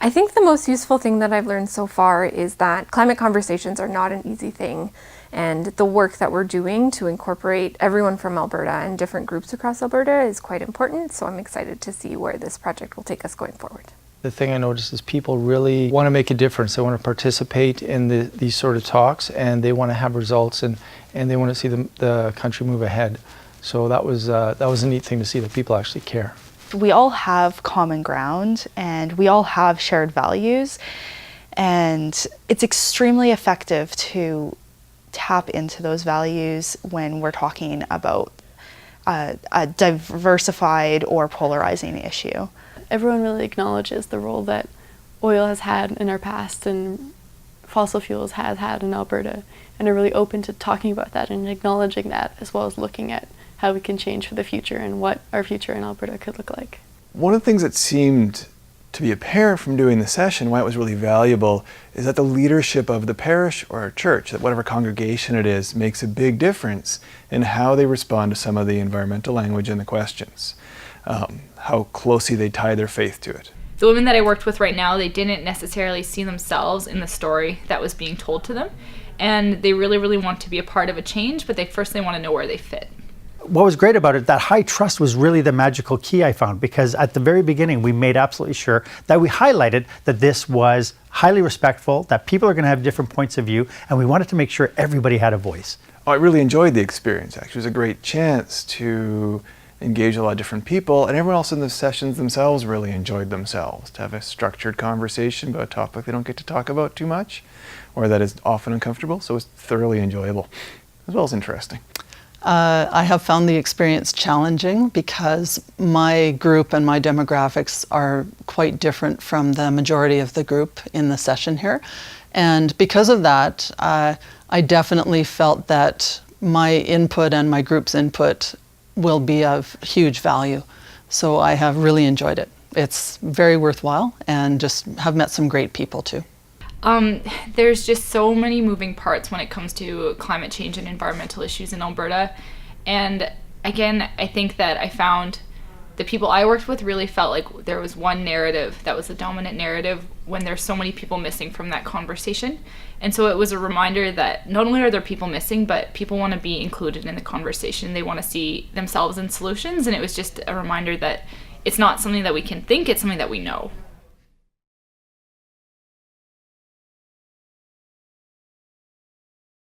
I think the most useful thing that I've learned so far is that climate conversations are not an easy thing, and the work that we're doing to incorporate everyone from Alberta and different groups across Alberta is quite important, so I'm excited to see where this project will take us going forward. The thing I noticed is people really want to make a difference. They want to participate in these sort of talks, and they want to have results, and they want to see the country move ahead. So that was a neat thing to see, that people actually care. We all have common ground and we all have shared values, and it's extremely effective to tap into those values when we're talking about a diversified or polarizing issue. Everyone really acknowledges the role that oil has had in our past and fossil fuels has had in Alberta, and are really open to talking about that and acknowledging that, as well as looking at how we can change for the future and what our future in Alberta could look like. One of the things that seemed to be apparent from doing the session, why it was really valuable, is that the leadership of the parish or church, that whatever congregation it is, makes a big difference in how they respond to some of the environmental language in the questions, how closely they tie their faith to it. The women that I worked with right now, they didn't necessarily see themselves in the story that was being told to them, and they really, really want to be a part of a change, but they want to know where they fit. What was great about it, that high trust was really the magical key I found, because at the very beginning we made absolutely sure that we highlighted that this was highly respectful, that people are going to have different points of view, and we wanted to make sure everybody had a voice. I really enjoyed the experience, actually. It was a great chance to engage a lot of different people, and everyone else in the sessions themselves really enjoyed themselves, to have a structured conversation about a topic they don't get to talk about too much, or that is often uncomfortable, so it was thoroughly enjoyable, as well as interesting. I have found the experience challenging because my group and my demographics are quite different from the majority of the group in the session here. And because of that, I definitely felt that my input and my group's input will be of huge value. So I have really enjoyed it. It's very worthwhile, and just have met some great people too. There's just so many moving parts when it comes to climate change and environmental issues in Alberta. And again, I think that I found the people I worked with really felt like there was one narrative that was the dominant narrative when there's so many people missing from that conversation. And so it was a reminder that not only are there people missing, but people want to be included in the conversation. They want to see themselves in solutions. And it was just a reminder that it's not something that we can think, it's something that we know.